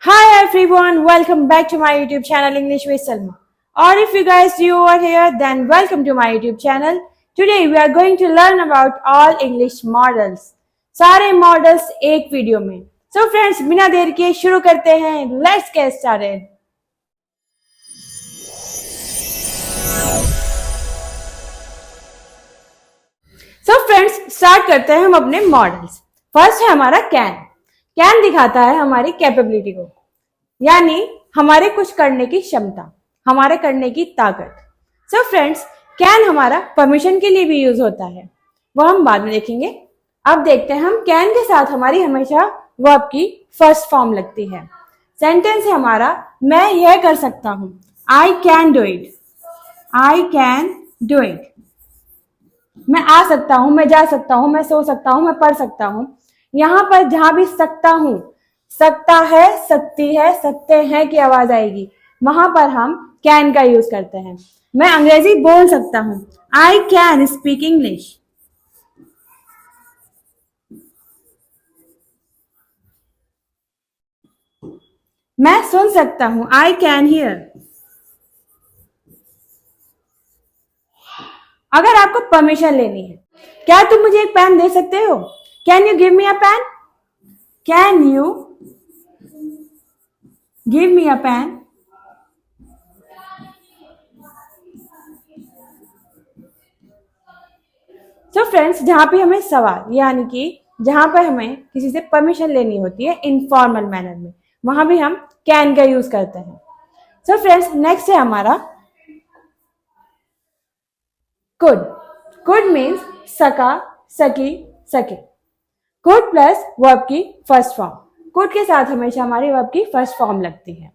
Hi everyone, welcome back to my YouTube channel English with Salma. Or if you guys new are here, then welcome to my YouTube channel. Today we are going to learn about all English models. सारे models एक video में. So friends, बिना देर के शुरू करते हैं. Let's get started. So friends, start करते हैं हम अपने मॉडल्स. फर्स्ट है हमारा कैन. कैन दिखाता है हमारी कैपेबिलिटी को, यानी हमारे कुछ करने की क्षमता, हमारे करने की ताकत. सो फ्रेंड्स, कैन हमारा परमिशन के लिए भी यूज होता है, वो हम बाद में देखेंगे. अब देखते हैं हम कैन के साथ हमारी हमेशा वर्ब की फर्स्ट फॉर्म लगती है. सेंटेंस है हमारा मैं यह कर सकता हूं. I can do it. I can do it. मैं आ सकता हूं, मैं जा सकता हूं, मैं सो सकता हूं, मैं पढ़ सकता हूं. यहां पर जहां भी सकता हूं, सकता है, सकती है, सकते हैं की आवाज आएगी, वहां पर हम कैन का यूज करते हैं. मैं अंग्रेजी बोल सकता हूं. I can speak English. मैं सुन सकता हूं. I can hear. अगर आपको परमिशन लेनी है, क्या तुम मुझे एक पेन दे सकते हो? Can you give me a pen? Can you give me a pen? तो फ्रेंड्स, जहां पे हमें सवाल यानी कि जहां पर हमें किसी से परमिशन लेनी होती है इनफॉर्मल मैनर में, वहां भी हम कैन का यूज करते हैं. सो फ्रेंड्स, नेक्स्ट है हमारा कुड. कुड मीन्स सका, सकी, सके. कुड प्लस वर्ब की फर्स्ट फॉर्म. कुड के साथ हमेशा हमारी वर्ब की फर्स्ट फॉर्म लगती है.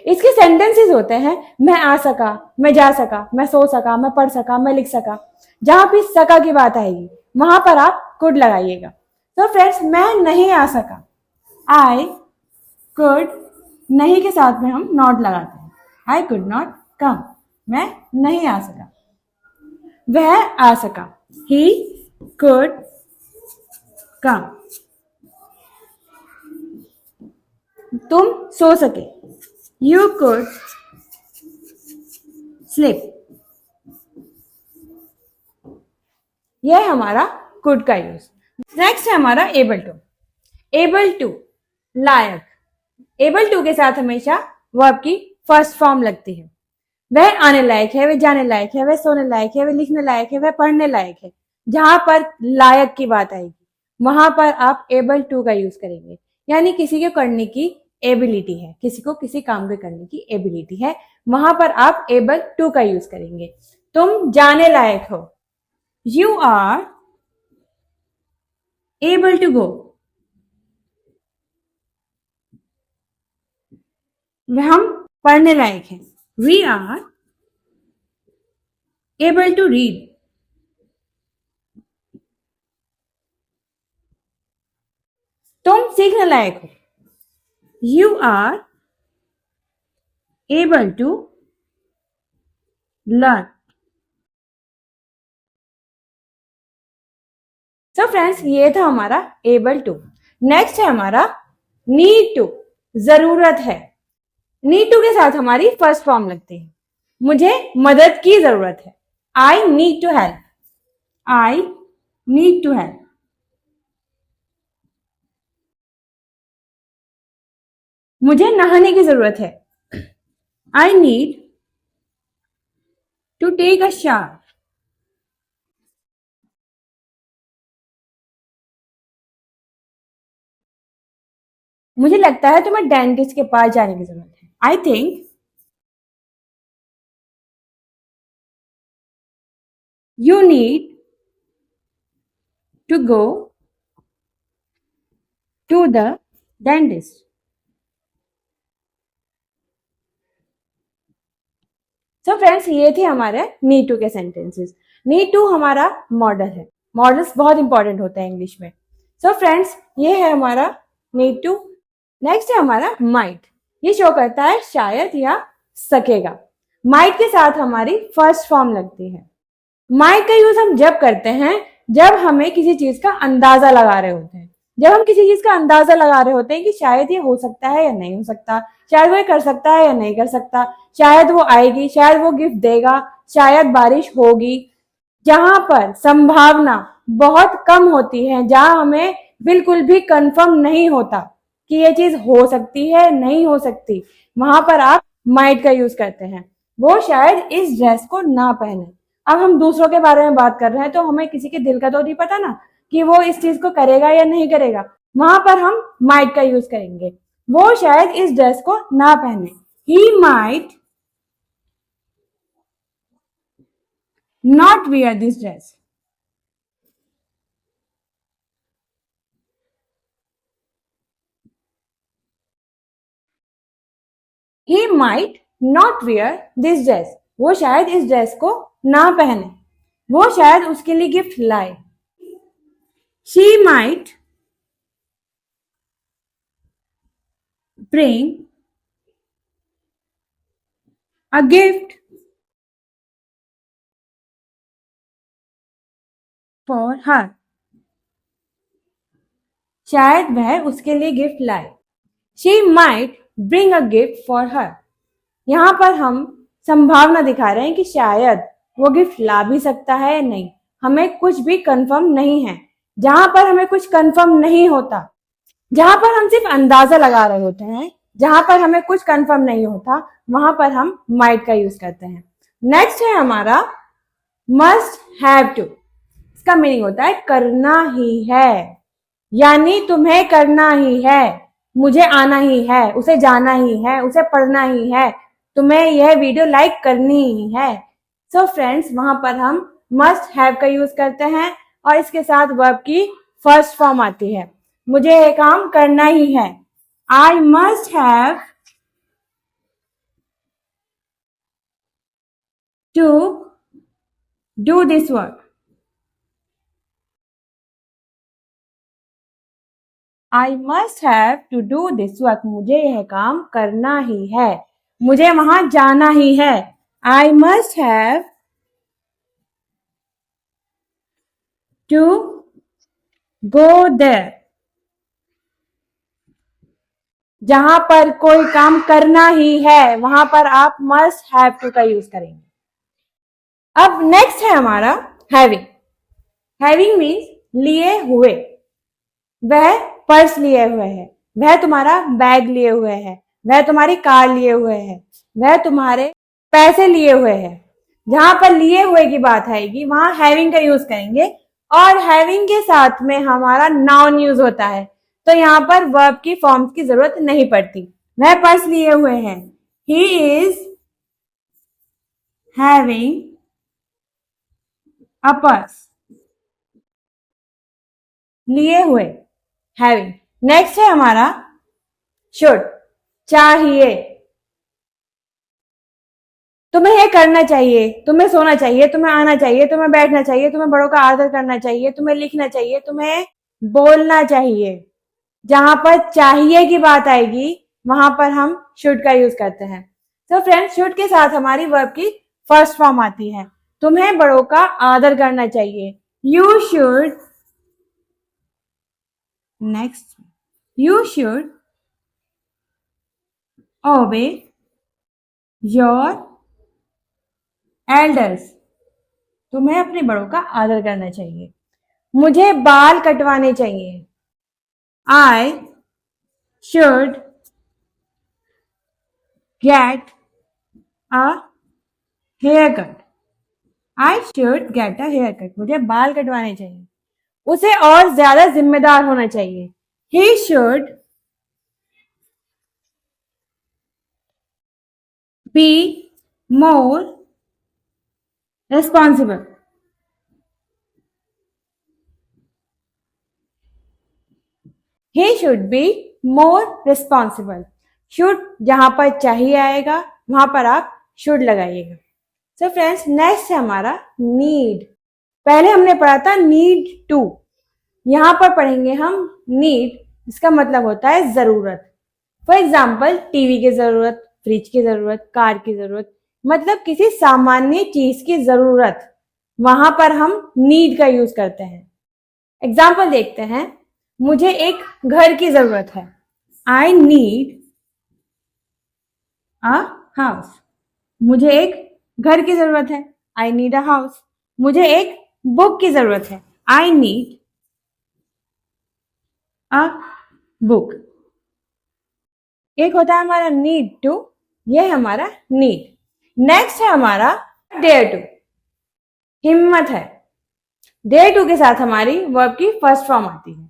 इसके सेंटेंसेस होते हैं मैं आ सका, मैं जा सका, मैं सो सका, मैं पढ़ सका, मैं लिख सका. जहां भी सका की बात आएगी वहां पर आप कुड लगाइएगा. तो फ्रेंड्स, मैं नहीं आ सका. I could. नहीं के साथ में हम नॉट लगाते हैं. I could not come. मैं नहीं आ सका. वह आ सका. He could come. तुम सो सके. You could sleep. यह हमारा कुड का यूज. नेक्स्ट है हमारा एबल टू. एबल टू, लायक. एबल टू के साथ हमेशा वर्ब की फर्स्ट फॉर्म लगती है. वह आने लायक है, वह जाने लायक है, वह सोने लायक है, वह लिखने लायक है, वह पढ़ने लायक है. जहां पर लायक की बात आएगी वहां पर आप एबल टू का यूज करेंगे, यानी किसी के करने की एबिलिटी है, किसी को किसी काम के करने की एबिलिटी है, वहां पर आप एबल टू का यूज करेंगे. तुम जाने लायक हो. You are able to go. हम पढ़ने लायक हैं. We are able to read. तुम सीखने लायक हो. You are able to learn. So friends, ये था हमारा एबल टू. नेक्स्ट है हमारा नीड टू. जरूरत है. नीड टू के साथ हमारी फर्स्ट फॉर्म लगती है. मुझे मदद की जरूरत है. I need to help. I need to help. मुझे नहाने की जरूरत है. I need to take a shower. मुझे लगता है तुम्हें डेंटिस्ट के पास जाने की जरूरत है. I think you need to go to the dentist. So friends, ये थे हमारे नीड टू के सेंटेंसेस. नीड टू हमारा मॉडल है. मॉडल्स बहुत इंपॉर्टेंट होते हैं इंग्लिश में. सो फ्रेंड्स, ये है हमारा नीड टू. नेक्स्ट है हमारा माइट. ये शो करता है शायद या सकेगा. माइट के साथ हमारी फर्स्ट फॉर्म लगती है. माइट का यूज हम जब करते हैं जब हमें किसी चीज का अंदाजा लगा रहे होते हैं. जब हम किसी चीज का अंदाजा लगा रहे होते हैं कि शायद ये हो सकता है या नहीं हो सकता, शायद वो ये कर सकता है या नहीं कर सकता, शायद वो आएगी, शायद वो गिफ्ट देगा, शायद बारिश होगी, जहां पर संभावना बहुत कम होती है, जहां हमें बिल्कुल भी कंफर्म नहीं होता कि ये चीज हो सकती है नहीं हो सकती, वहां पर आप माइट का यूज करते हैं। वो शायद इस ड्रेस को ना पहने। अब हम दूसरों के बारे में बात कर रहे हैं तो हमें किसी के दिल का तो नहीं पता ना कि वो इस चीज को करेगा या नहीं करेगा, वहां पर हम माइट का यूज करेंगे। वो शायद इस ड्रेस को ना पहने, he might not wear this dress. He might not wear this dress, वो शायद इस ड्रेस को ना पहने, वो शायद उसके लिए गिफ्ट लाए। She might bring a gift for her, शायद वह उसके लिए गिफ्ट लाए। She might bring a gift for her, यहाँ पर हम संभावना दिखा रहे हैं कि शायद वो गिफ्ट ला भी सकता है या नहीं, हमें कुछ भी कंफर्म नहीं है। जहां पर हमें कुछ कंफर्म नहीं होता, जहां पर हम सिर्फ अंदाजा लगा रहे होते हैं, जहां पर हमें कुछ कंफर्म नहीं होता, वहां पर हम माइट का यूज करते हैं। नेक्स्ट है हमारा मस्ट हैव टू। इसका मीनिंग होता है करना ही है, यानी तुम्हें करना ही है, मुझे आना ही है, उसे जाना ही है, उसे पढ़ना ही है, तुम्हें यह वीडियो लाइक करनी ही है। सो फ्रेंड्स, वहां पर हम मस्ट हैव का यूज करते हैं और इसके साथ वर्ब की फर्स्ट फॉर्म आती है। मुझे ये काम करना ही है, I must have to do this work. I must have to do this work, मुझे यह काम करना ही है, मुझे वहां जाना ही है। I must have to go there, जहां पर कोई काम करना ही है, वहां पर आप मस्ट हैव टू का यूज करेंगे। अब नेक्स्ट है हमारा हैविंग। हैविंग मीन्स लिए हुए। वह पर्स लिए हुए है, वह तुम्हारा बैग लिए हुए है, वह तुम्हारी कार लिए हुए है, वह तुम्हारे पैसे लिए हुए है। जहां पर लिए हुए की बात आएगी वहां हैविंग का यूज करेंगे और हैविंग के साथ में हमारा नाउन यूज होता है, तो यहाँ पर वर्ब की फॉर्म्स की जरूरत नहीं पड़ती। वह पर्स लिए हुए हैं, he is having a purse, लिए हुए, हैविंग। नेक्स्ट है हमारा शुड, चाहिए। तुम्हें यह करना चाहिए, तुम्हें सोना चाहिए, तुम्हें आना चाहिए, तुम्हें बैठना चाहिए, तुम्हें बड़ों का आदर करना चाहिए, तुम्हें लिखना चाहिए, तुम्हें बोलना चाहिए। जहां पर चाहिए की बात आएगी वहां पर हम शुड का यूज करते हैं। तो फ्रेंड्स, शुड के साथ हमारी वर्ब की फर्स्ट फॉर्म आती है। तुम्हें बड़ों का आदर करना चाहिए, you should, next, you should ओबे योर एल्डर्स, तुम्हें अपने बड़ों का आदर करना चाहिए। मुझे बाल कटवाने चाहिए, I should get a hair cut, I should get a hair cut, मुझे बाल कटवाने चाहिए। उसे और ज्यादा जिम्मेदार होना चाहिए, he should be more responsible, he should be more responsible. Should जहां पर चाहिए आएगा वहां पर आप शुड लगाइएगा। सो फ्रेंड्स, नेक्स्ट है हमारा नीड। पहले हमने पढ़ा था नीड टू, यहां पर पढ़ेंगे हम नीड, इसका मतलब होता है जरूरत। फॉर एग्जाम्पल, टीवी की जरूरत, फ्रिज की जरूरत, कार की जरूरत, मतलब किसी सामान्य चीज की जरूरत, वहां पर हम नीड का यूज करते हैं। एग्जाम्पल देखते हैं, मुझे एक घर की जरूरत है। I need a house. मुझे एक घर की जरूरत है। I need a house. मुझे एक बुक की जरूरत है। I need a book. एक होता है हमारा नीड टू, ये है हमारा नीड। नेक्स्ट है हमारा डेयर टू, हिम्मत है। डेयर टू के साथ हमारी वर्ब की फर्स्ट फॉर्म आती है।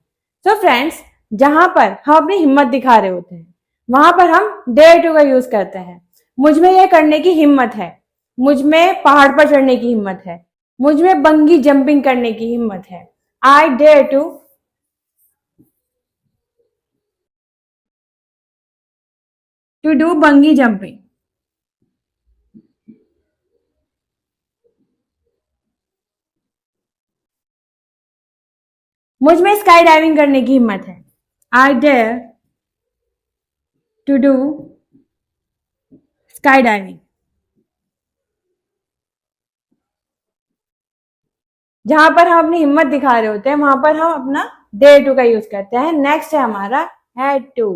तो फ्रेंड्स, जहां पर हम अपनी हिम्मत दिखा रहे होते हैं वहां पर हम डेयर टू का यूज करते हैं। मुझ में यह करने की हिम्मत है। मुझ में पहाड़ पर चढ़ने की हिम्मत है। मुझ में बंगी जंपिंग करने की हिम्मत है। I dare to do bungee jumping. मुझ में स्काई डाइविंग करने की हिम्मत है। I dare to do sky diving. जहां पर हम अपनी हिम्मत दिखा रहे होते हैं वहां पर हम अपना डेयर टू का यूज करते हैं। नेक्स्ट है हमारा हैड टू,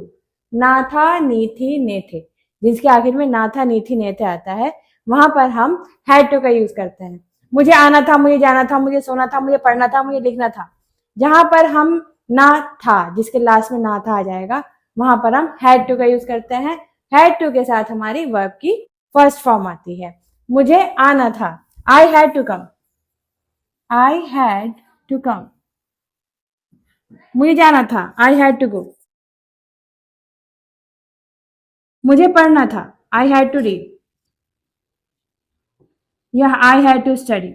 ना था नी थी ने थे, जिसके आखिर में ना था नी थी ने थे आता है, वहां पर हम हैड टू का यूज करते हैं। मुझे आना था, मुझे जाना था, मुझे सोना था, मुझे पढ़ना था, मुझे लिखना था। जहां पर हम ना था, जिसके लास्ट में ना था आ जाएगा, वहां पर हम हैड टू का यूज करते हैं। हैड टू के साथ हमारी वर्ब की फर्स्ट फॉर्म आती है। मुझे आना था, I had to come. I had to come. मुझे जाना था, आई हैड टू गो। मुझे पढ़ना था, आई हैड टू रीड। यह आई हैड टू स्टडी।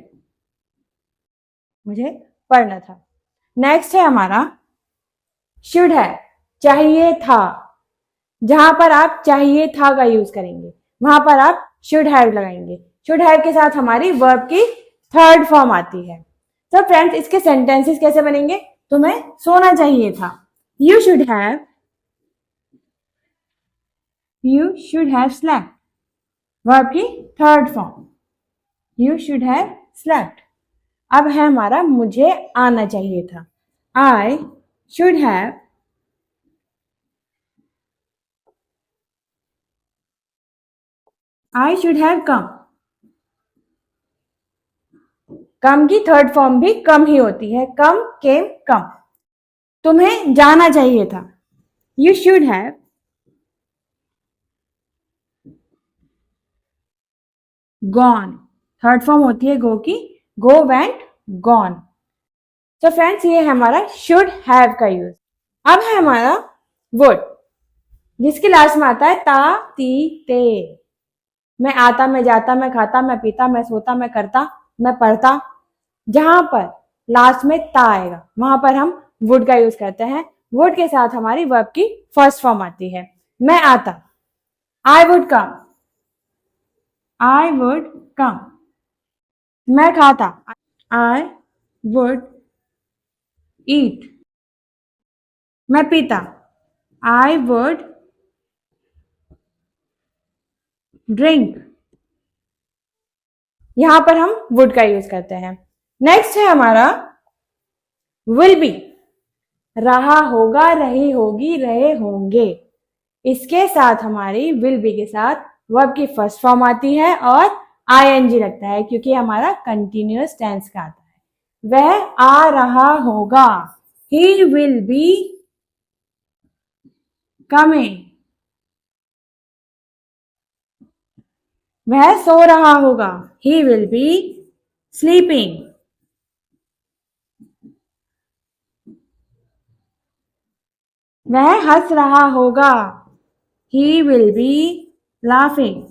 मुझे पढ़ना था। नेक्स्ट है हमारा शुड है, चाहिए था। जहां पर आप चाहिए था का यूज करेंगे वहां पर आप शुड हैव लगाएंगे। शुड हैव के साथ हमारी वर्ब की थर्ड फॉर्म आती है। तो फ्रेंड्स, इसके सेंटेंसेस कैसे बनेंगे? तुम्हें सोना चाहिए था, you should have, you should have slept. Verb की third form, you should have slept. अब है हमारा मुझे आना चाहिए था, I should have, I should have come. Come की थर्ड फॉर्म भी कम ही होती है, कम केम कम। तुम्हें जाना चाहिए था, you should have gone. Third form होती है गो की, गो वेंट गॉन। तो फ्रेंड्स, ये है हमारा शुड हैव का यूज। अब है हमारा वुड, जिसके लास्ट में आता है ता ती ते। मैं आता, मैं जाता, मैं खाता, मैं पीता, मैं सोता, मैं करता, मैं पढ़ता। जहां पर लास्ट में ता आएगा वहां पर हम वुड का यूज करते हैं। वुड के साथ हमारी वर्ब की फर्स्ट फॉर्म आती है। मैं आता, I would come, I would come. मैं खाता, आई वुड ईट। मैं पीता, आई वुड ड्रिंक। यहां पर हम वुड का यूज करते हैं। नेक्स्ट है हमारा विल बी, रहा होगा, रही होगी, रहे होंगे। इसके साथ हमारी विल बी के साथ वर्ब की फर्स्ट फॉर्म आती है और आईएनजी लगता है, क्योंकि हमारा कंटिन्यूअस टेंस का आता है। वह आ रहा होगा, ही विल बी कमिंग। वह सो रहा होगा, ही विल बी स्लीपिंग। वह हंस रहा होगा, ही विल बी लाफिंग।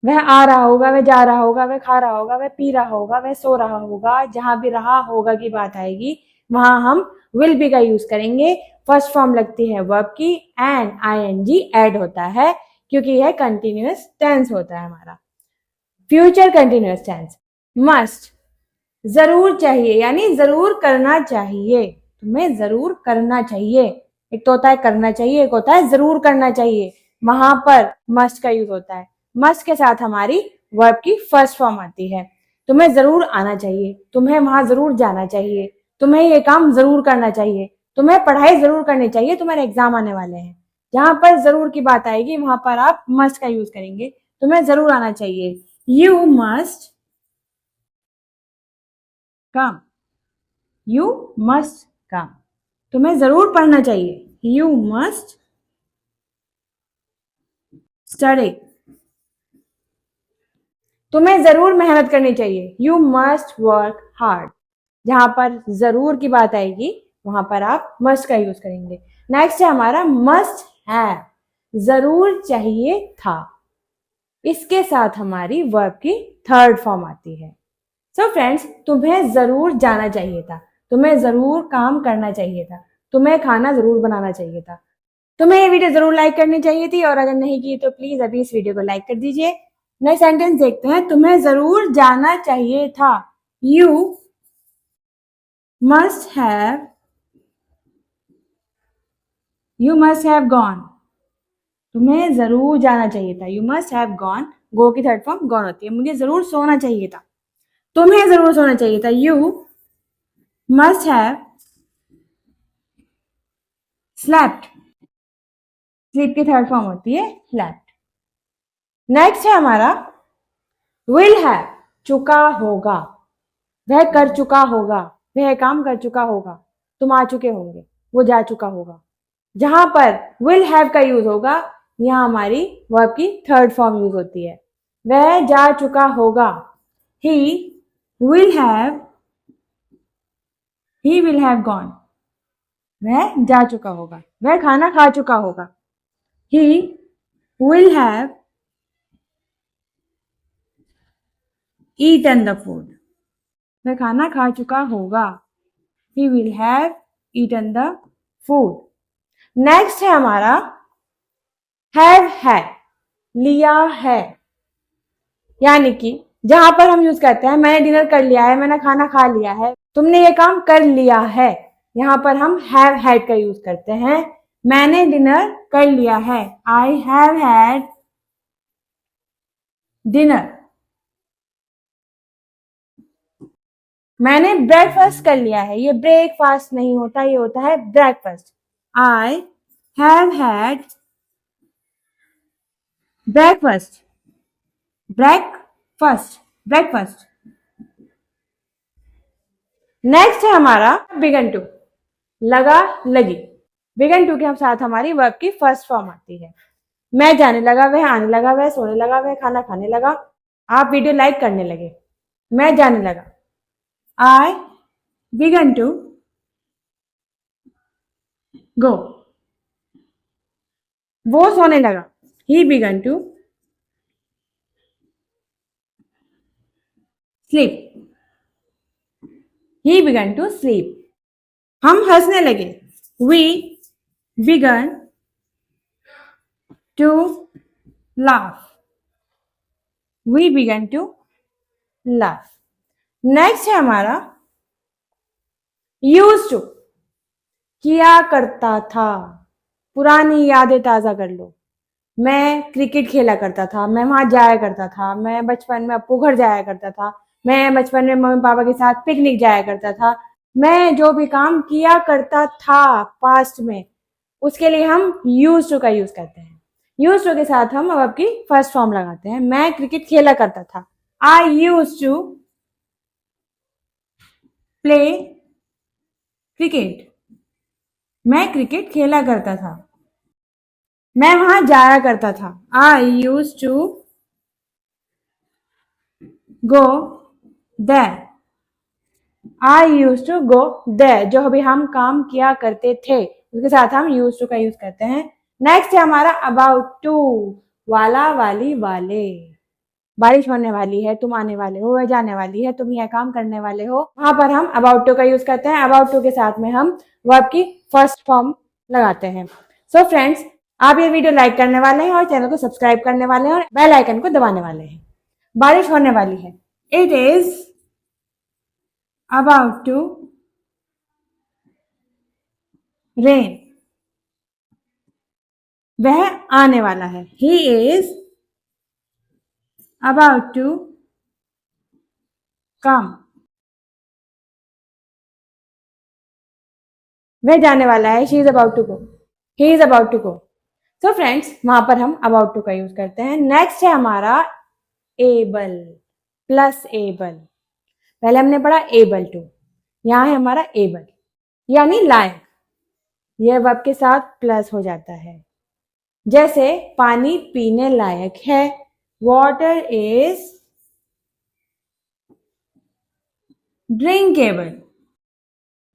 वह आ रहा होगा, वह जा रहा होगा, वह खा रहा होगा, वह पी रहा होगा, वह सो रहा होगा। जहां भी रहा होगा की बात आएगी वहां हम विल बी का यूज करेंगे। फर्स्ट फॉर्म लगती है वर्ब की एंड आईएनजी ऐड होता है, क्योंकि यह कंटिन्यूअस टेंस होता है हमारा। Future continuous tense. मस्ट, जरूर चाहिए, यानी जरूर करना चाहिए। तुम्हें जरूर करना चाहिए। एक तो होता है करना चाहिए, एक होता है जरूर करना चाहिए। वहां पर मस्ट का यूज होता है। मस्ट के साथ हमारी वर्ब की फर्स्ट फॉर्म आती है। तुम्हें जरूर आना चाहिए, तुम्हें वहां जरूर जाना चाहिए, तुम्हें ये काम जरूर करना चाहिए, तुम्हें पढ़ाई जरूर करनी चाहिए, तुम्हारे एग्जाम आने वाले हैं। जहां पर जरूर की बात आएगी वहां पर आप मस्ट का यूज करेंगे। तुम्हें जरूर आना चाहिए, you must come, you must come. तुम्हें जरूर पढ़ना चाहिए, यू मस्ट स्टडी। तुम्हें जरूर मेहनत करनी चाहिए, यू मस्ट वर्क हार्ड। जहां पर जरूर की बात आएगी वहां पर आप मस्ट का यूज करेंगे। नेक्स्ट है हमारा मस्ट हैव, जरूर चाहिए था। इसके साथ हमारी वर्ब की थर्ड फॉर्म आती है। सो फ्रेंड्स, तुम्हें जरूर जाना चाहिए था, तुम्हें जरूर काम करना चाहिए था, तुम्हें खाना जरूर बनाना चाहिए था, तुम्हें ये वीडियो जरूर लाइक करनी चाहिए थी, और अगर नहीं की तो प्लीज अभी इस वीडियो को लाइक कर दीजिए। नेक्स्ट सेंटेंस देखते हैं, तुम्हें जरूर जाना चाहिए था, you must have, you must have gone. तुम्हें जरूर जाना चाहिए था, यू मस्ट हैव गॉन। गो की थर्ड फॉर्म गॉन होती है। मुझे जरूर सोना चाहिए था, तुम्हें जरूर सोना चाहिए था, you must have slept. Sleep की थर्ड फॉर्म होती है स्लेप्ट। नेक्स्ट है हमारा विल हैव, चुका होगा, वह कर चुका होगा, वह काम कर चुका होगा, तुम आ चुके होंगे, वो जा चुका होगा। जहां पर विल हैव का यूज होगा यहां हमारी वर्ब की थर्ड फॉर्म यूज होती है। वह जा चुका होगा, he will have, he will have gone. वह जा चुका होगा, वह खाना खा चुका होगा, he will have eaten the food. वह खाना खा चुका होगा, he will have eaten the food. Next है हमारा हैव है, लिया है। यानी कि जहां पर हम यूज करते हैं मैंने डिनर कर लिया है, मैंने खाना खा लिया है, तुमने ये काम कर लिया है, यहां पर हम हैव हैड का यूज करते हैं। मैंने डिनर कर लिया है, आई हैव हैड डिनर। मैंने ब्रेकफास्ट कर लिया है, ये ब्रेकफास्ट नहीं होता, ये होता है breakfast. I have had breakfast, breakfast, breakfast. Next है हमारा बिगन टू, लगा लगी। बिगन टू के साथ हमारी वर्ब की फर्स्ट फॉर्म आती है। मैं जाने लगा, वह आने लगा, वह सोने लगा, वह खाना खाने लगा, आप वीडियो लाइक करने लगे। मैं जाने लगा, आई बिगन टू गो। वो सोने लगा, he began to sleep, he began to sleep. हम हंसने लगे, we began to laugh, we began to laugh. Next है हमारा यूज टू, किया करता था। पुरानी यादें ताजा कर लो। मैं क्रिकेट खेला करता था, मैं वहां जाया करता था, मैं बचपन में अपू घर जाया करता था, मैं बचपन में मम्मी पापा के साथ पिकनिक जाया करता था। मैं जो भी काम किया करता था पास्ट में, उसके लिए हम यूज टू का यूज करते हैं। यूज टू के साथ हम अब की फर्स्ट फॉर्म लगाते हैं। मैं क्रिकेट खेला करता था, I use to play cricket. मैं क्रिकेट खेला करता था, मैं वहां जाया करता था, I use to go there, I use to go there. जो अभी हम काम किया करते थे उसके साथ हम यूज टू का यूज करते हैं। नेक्स्ट है हमारा अबाउट टू, वाला वाली वाले। बारिश होने वाली है, तुम आने वाले हो, वह जाने वाली है, तुम यह काम करने वाले हो, वहां पर हम अबाउट टू का यूज करते हैं। अबाउट टू के साथ में हम वर्ब की फर्स्ट फॉर्म लगाते हैं। सो फ्रेंड्स, आप ये वीडियो लाइक करने वाले हैं और चैनल को सब्सक्राइब करने वाले हैं और बेल आइकन को दबाने वाले हैं। बारिश होने वाली है, it is about to rain. वह आने वाला है, he is about to come, वह जाने वाला है, she is about to go, he is about to go. So friends, वहां पर हम अबाउट टू का यूज करते हैं। नेक्स्ट है हमारा एबल प्लस एबल। पहले हमने पढ़ा एबल टू, यहाँ है हमारा एबल यानी लायक, यह वर्ब के साथ प्लस हो जाता है। जैसे पानी पीने लायक है, water is drinkable,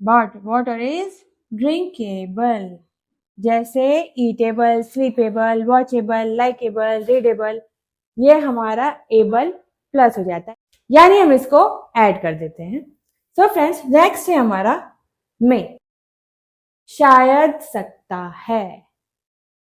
but water is drinkable. जैसे ईटेबल, स्लीपेबल, वॉचेबल, लाइकेबल, रीडेबल, ये हमारा एबल प्लस हो जाता है, यानी हम इसको ऐड कर देते हैं। सो फ्रेंड्स, नेक्स्ट है हमारा मे, शायद सकता है।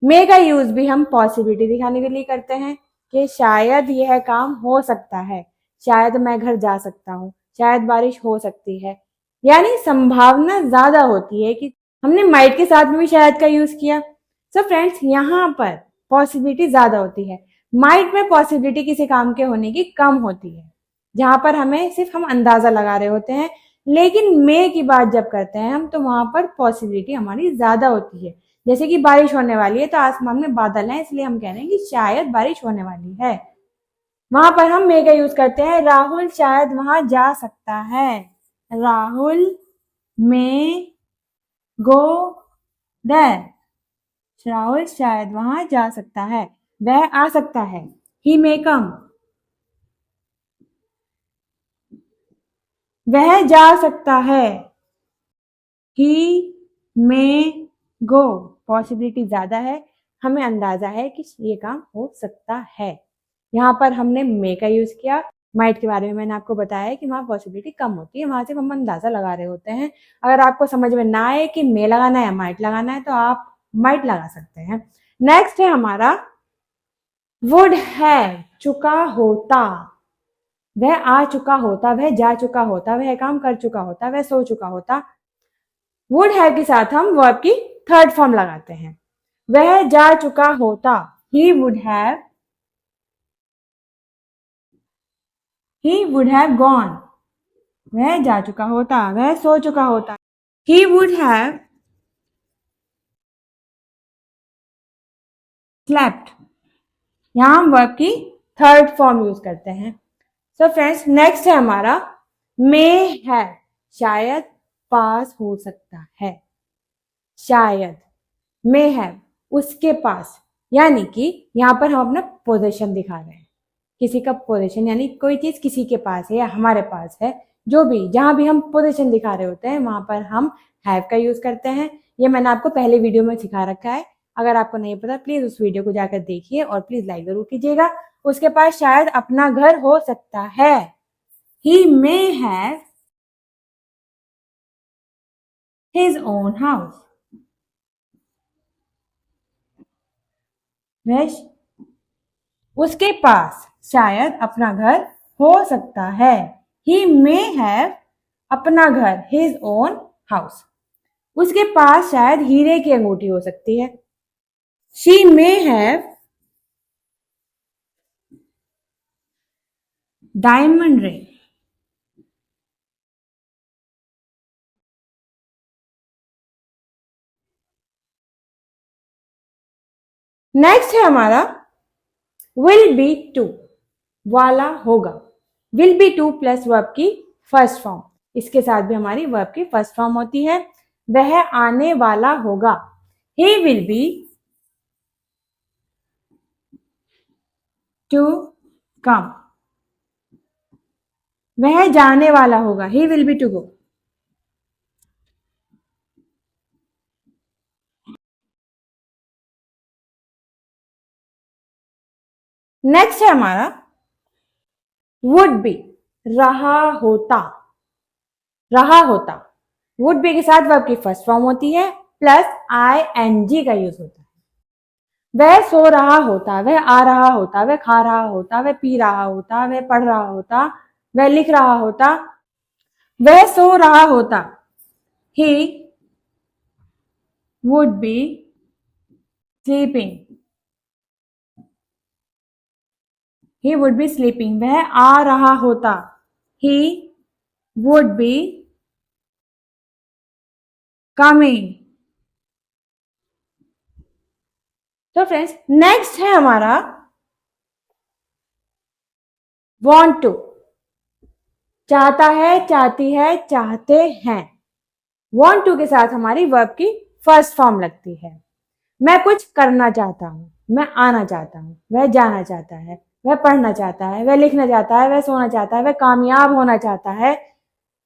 मे का यूज भी हम पॉसिबिलिटी दिखाने के लिए करते हैं कि शायद यह काम हो सकता है, शायद मैं घर जा सकता हूँ, शायद बारिश हो सकती है, यानी संभावना ज्यादा होती है कि हमने माइट के साथ में भी शायद का यूज किया। सो फ्रेंड्स, यहाँ पर पॉसिबिलिटी ज्यादा होती है, माइट में पॉसिबिलिटी किसी काम के होने की कम होती है, जहां पर हमें सिर्फ हम अंदाजा लगा रहे होते हैं। लेकिन मे की बात जब करते हैं हम, तो वहां पर पॉसिबिलिटी हमारी ज्यादा होती है। जैसे कि बारिश होने वाली है, तो आसमान में बादल है, इसलिए हम कह रहे हैं कि शायद बारिश होने वाली है। वहां पर हम मे का यूज करते हैं, राहुल शायद वहां जा सकता है, राहुल में गो देयर, राहुल शायद वहां जा सकता है, वह आ सकता है, ही मे कम, वह जा सकता है, ही मे गो, पॉसिबिलिटी ज्यादा है, हमें अंदाजा है कि ये काम हो सकता है। यहाँ पर हमने मे का यूज किया। माइट के बारे में मैंने आपको बताया है कि वहां पॉसिबिलिटी कम होती है, वहां सिर्फ हम अंदाजा लगा रहे होते हैं। अगर आपको समझ में ना आए कि मे लगाना है या माइट लगाना है, तो आप माइट लगा सकते हैं। नेक्स्ट है हमारा वुड हैव, चुका होता, वह आ चुका होता, वह जा चुका होता, वह काम कर चुका होता, वह सो चुका होता। वुड हैव के साथ हम वर्ब की थर्ड फॉर्म लगाते हैं, वह जा चुका होता, he would have, he would have gone, वह जा चुका होता, वह सो चुका होता, ही वुड हैव स्लेप्ट। यहां हम वर्ब की थर्ड फॉर्म यूज करते हैं। सो फ्रेंड्स, नेक्स्ट है हमारा मे है, शायद पास हो सकता है, शायद, मे हैव उसके पास, यानी कि यहाँ पर हम अपना पोजीशन दिखा रहे हैं, किसी का पोजीशन, यानी कोई चीज किसी के पास है या हमारे पास है, जो भी जहां भी हम पोजीशन दिखा रहे होते हैं, वहां पर हम हैव का यूज करते हैं। ये मैंने आपको पहले वीडियो में सिखा रखा है, अगर आपको नहीं पता प्लीज उस वीडियो को जाकर देखिए और प्लीज लाइक जरूर कीजिएगा। उसके पास शायद अपना घर हो सकता है, he may have his own house, वह, उसके पास शायद अपना घर हो सकता है, ही मे हैव अपना घर, हिज ओन हाउस। उसके पास शायद हीरे की अंगूठी हो सकती है, she may have diamond ring. Next है हमारा विल बी टू, वाला होगा, will be two plus verb की फर्स्ट फॉर्म, इसके साथ भी हमारी वर्ब की फर्स्ट फॉर्म होती है, वह आने वाला होगा, he will be to come, वह जाने वाला होगा, he will be to go. Next है हमारा वुड बी, रहा होता, रहा होता, वुड बी के साथ वर्ब की फर्स्ट फॉर्म होती है, प्लस आई एन जी का यूज होता है। वह सो रहा होता, वह आ रहा होता, वह खा रहा होता, वह पी रहा होता, वह पढ़ रहा होता, वह लिख रहा होता, वह सो रहा होता, he would be sleeping. He would be sleeping, वह आ रहा होता, ही वुड बी कमिंग। तो फ्रेंड्स नेक्स्ट है हमारा want to, चाहता है, चाहती है, चाहते हैं। want to के साथ हमारी वर्ब की फर्स्ट फॉर्म लगती है। मैं कुछ करना चाहता हूं, मैं आना चाहता हूं, वह जाना चाहता है, वह पढ़ना चाहता है, वह लिखना चाहता है, वह सोना चाहता है, वह कामयाब होना चाहता है।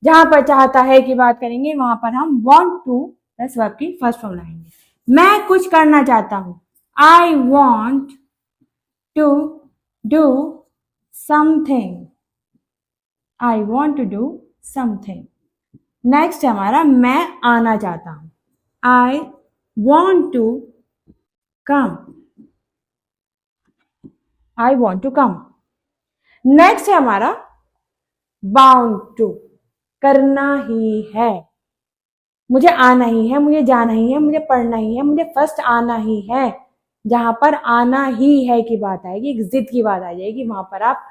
जहां पर चाहता है की बात करेंगे वहां पर हम want to प्लस वर्ब की फर्स्ट फॉर्म लगाएंगे। मैं कुछ करना चाहता हूं, I want to do something, I want to do something। Next है हमारा मैं आना चाहता हूं, I want to come, I want to come। Next है हमारा bound to, करना ही है, मुझे आना ही है, मुझे जाना ही है, मुझे पढ़ना ही है, मुझे फर्स्ट आना ही है। जहां पर आना ही है की बात आएगी, एक जिद की बात आ जाएगी, वहां पर आप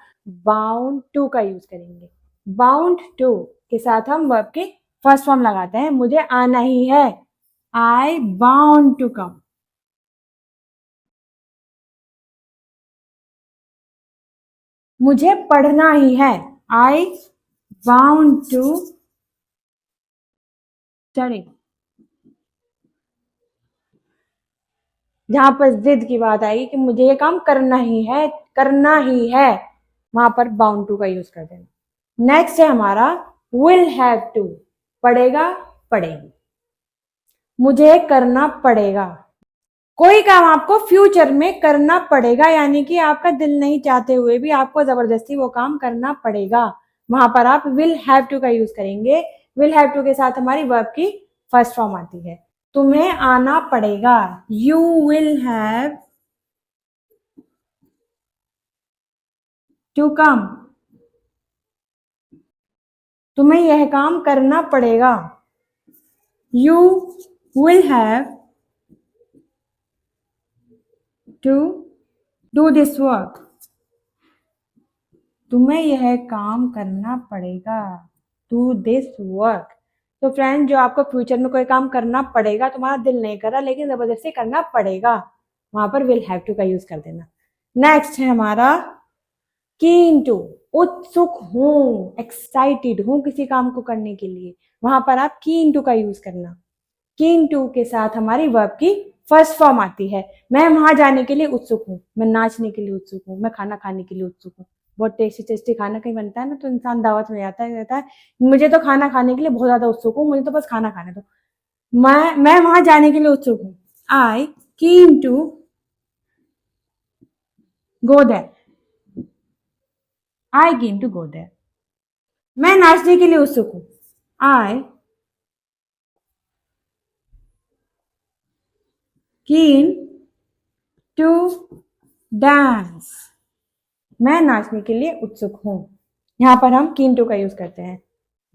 बाउंड टू का यूज करेंगे। बाउंड टू के साथ हम वर्ब के फर्स्ट फॉर्म लगाते हैं, मुझे आना ही है, आई बाउंड टू कम। मुझे पढ़ना ही है, आई बाउंड टू स्टडी। जहां पर जिद की बात आएगी कि मुझे ये काम करना ही है, करना ही है, वहां पर बाउंड टू का यूज कर देना। नेक्स्ट है हमारा विल हैव टू, पड़ेगा, पड़ेगी, मुझे करना पड़ेगा। कोई काम आपको फ्यूचर में करना पड़ेगा, यानी कि आपका दिल नहीं चाहते हुए भी आपको जबरदस्ती वो काम करना पड़ेगा, वहां पर आप विल हैव टू का यूज करेंगे। विल हैव टू के साथ हमारी वर्ब की फर्स्ट फॉर्म आती है, तुम्हें आना पड़ेगा, you will have to come, तुम्हें यह काम करना पड़ेगा, you will have to do this work, तुम्हें यह काम करना पड़ेगा, डू दिस वर्क। तो फ्रेंड जो आपको फ्यूचर में कोई काम करना पड़ेगा, तुम्हारा दिल नहीं कर रहा लेकिन जबरदस्ती करना पड़ेगा, वहां पर विल हैव टू का यूज कर देना। नेक्स्ट है हमारा कीन टू, उत्सुक हूं, एक्साइटेड हूं किसी काम को करने के लिए, वहां पर आप कीन टू का यूज करना। कीन टू के साथ हमारी वर्ब की फर्स्ट फॉर्म आती है, मैं वहां जाने के लिए उत्सुक हूं, मैं नाचने के लिए उत्सुक हूं, मैं खाना खाने के लिए उत्सुक हूँ। बहुत टेस्टी टेस्टी खाना कहीं बनता है ना तो इंसान दावत में जाता है, कहता है मुझे तो खाना खाने के लिए बहुत ज्यादा उत्सुक हूँ, मुझे तो बस खाना खाने दो, मैं वहां जाने के लिए उत्सुक हूँ, आई keen to go there, I keen to go there. मैं नाचने के लिए उत्सुक हूँ, आई कीन टू डांस, मैं नाचने के लिए उत्सुक हूं। यहां पर हम कीन टू का यूज करते हैं,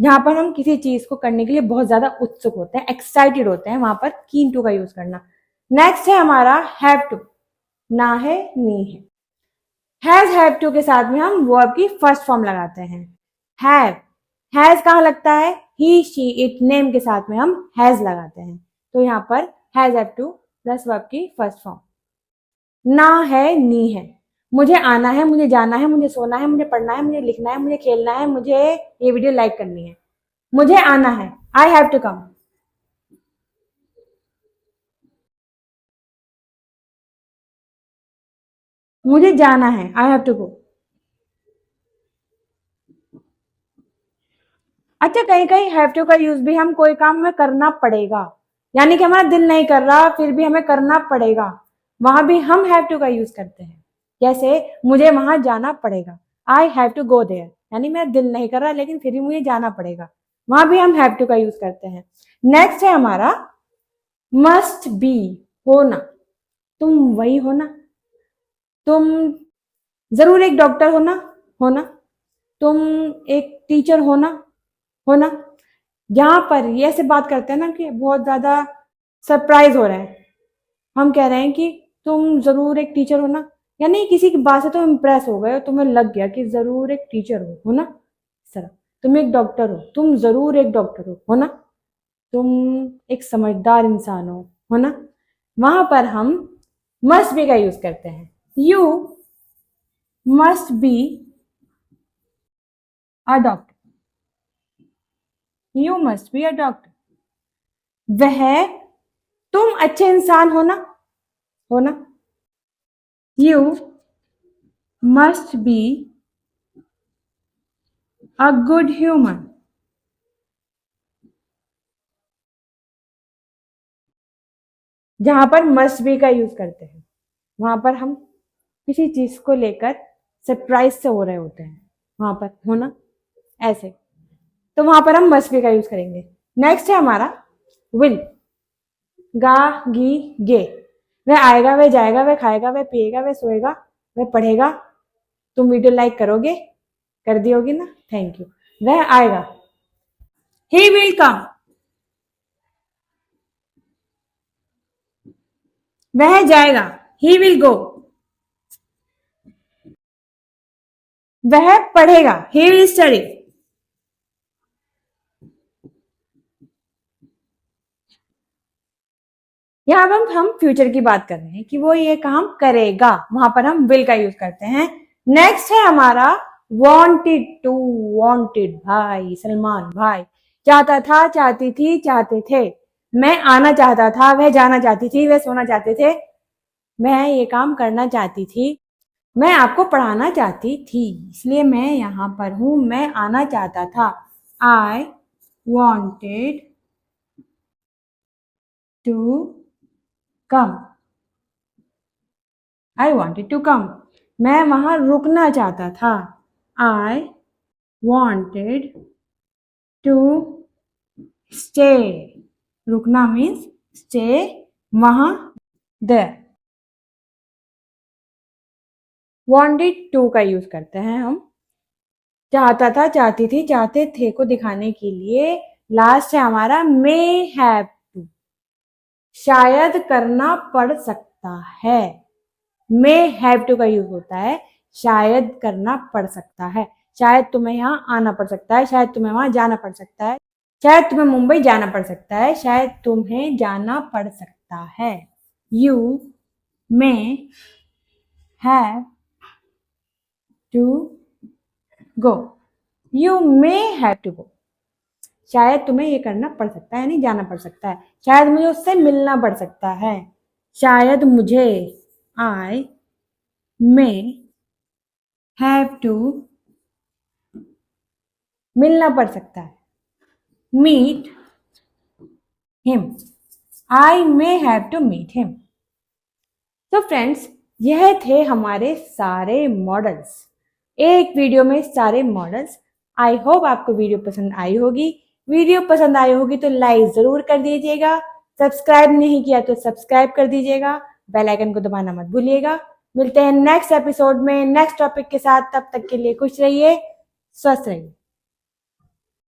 जहां पर हम किसी चीज को करने के लिए बहुत ज्यादा उत्सुक होते हैं, एक्साइटेड होते हैं, वहां पर कीन टू का यूज करना। नेक्स्ट है हमारा हैव टू, ना है नी है। हैव टू के साथ में हम वर्ब की फर्स्ट फॉर्म लगाते हैं। हैज कहां लगता है, ही शी इट नेम के साथ में हम हैज लगाते हैं, तो यहाँ पर हैव टू प्लस वर्ब की फर्स्ट फॉर्म। ना है नी है, मुझे आना है, मुझे जाना है, मुझे सोना है, मुझे पढ़ना है, मुझे लिखना है, मुझे खेलना है, मुझे ये वीडियो लाइक करनी है, मुझे आना है, आई हैव टू कम। मुझे जाना है, आई हैव टू गो। अच्छा कहीं कहीं हैव टू का यूज भी हम कोई काम में करना पड़ेगा, यानी कि हमारा दिल नहीं कर रहा फिर भी हमें करना पड़ेगा, वहां भी हम हैव टू का यूज करते हैं। जैसे मुझे वहां जाना पड़ेगा, I have to go there, यानी मेरा दिल नहीं कर रहा लेकिन फिर भी मुझे जाना पड़ेगा, वहां भी हम हैव टू का यूज करते हैं। नेक्स्ट है हमारा मस्ट बी, होना, तुम वही होना, तुम जरूर एक डॉक्टर होना, होना, तुम एक टीचर होना, होना। जहां पर ये ऐसे बात करते हैं ना कि बहुत ज्यादा सरप्राइज हो रहे हैं, हम कह रहे हैं कि तुम जरूर एक टीचर होना, यानी किसी की बात से तुम इम्प्रेस हो गए, तुम्हें लग गया कि जरूर एक टीचर हो ना, इस तरह। तुम एक डॉक्टर हो, तुम जरूर एक डॉक्टर हो ना, तुम एक समझदार इंसान हो ना, वहां पर हम मस्ट बी का यूज करते हैं। You must be a doctor, you must be a doctor. वह, तुम अच्छे इंसान हो ना, you must be a good human. जहां पर मस्ट बी का यूज करते हैं वहां पर हम किसी चीज को लेकर सरप्राइज से हो रहे होते हैं, वहां पर हो ना, ऐसे। तो वहां पर हम मस्ट बी का यूज करेंगे। नेक्स्ट है हमारा विल, गा गी गे। वह आएगा, वह जाएगा, वह खाएगा, वह पिएगा, वह सोएगा, वह पढ़ेगा। तुम वीडियो लाइक करोगे, कर दी होगी ना, थैंक यू। वह आएगा, ही विल कम। वह जाएगा, ही विल गो। वह पढ़ेगा, ही विल स्टडी। यहाँ पर हम फ्यूचर की बात कर रहे हैं कि वो ये काम करेगा, वहां पर हम विल का यूज करते हैं। नेक्स्ट है हमारा वांटेड टू। वांटेड, भाई सलमान भाई। चाहता था, चाहती थी, चाहते थे। मैं आना चाहता था, वह जाना चाहती थी, वह सोना चाहते थे। मैं ये काम करना चाहती थी, मैं आपको पढ़ाना चाहती थी, इसलिए मैं यहाँ पर हूं। मैं आना चाहता था, I wanted to come, I wanted to come. मैं वहां रुकना चाहता था, आई वॉन्टेड टू स्टे। रुकना मीन्स स्टे, वहां, देयर। वॉन्टेड टू का यूज करते हैं हम चाहता था, चाहती थी, चाहते थे को दिखाने के लिए। लास्ट है हमारा मे हैव टू, शायद करना पड़ सकता है। मे हैव टू का यूज होता है शायद करना पड़ सकता है। शायद तुम्हें यहाँ आना पड़ सकता है, शायद तुम्हें वहां जाना पड़ सकता है, शायद तुम्हें मुंबई जाना पड़ सकता है, शायद तुम्हें जाना पड़ सकता है। You may have to go, you may have to go. शायद तुम्हें ये करना पड़ सकता है, यानी जाना पड़ सकता है। शायद मुझे उससे मिलना पड़ सकता है, शायद मुझे, आई मे हैव टू, मिलना पड़ सकता है, meet him, I may have to meet him. तो फ्रेंड्स, यह थे हमारे सारे मॉडल्स, एक वीडियो में सारे मॉडल्स। आई होप आपको वीडियो पसंद आई होगी। वीडियो पसंद आई होगी तो लाइक जरूर कर दीजिएगा, सब्सक्राइब नहीं किया तो सब्सक्राइब कर दीजिएगा, बेल आइकन को दबाना मत भूलिएगा। मिलते हैं नेक्स्ट एपिसोड में नेक्स्ट टॉपिक के साथ, तब तक के लिए खुश रहिए, स्वस्थ रहिए।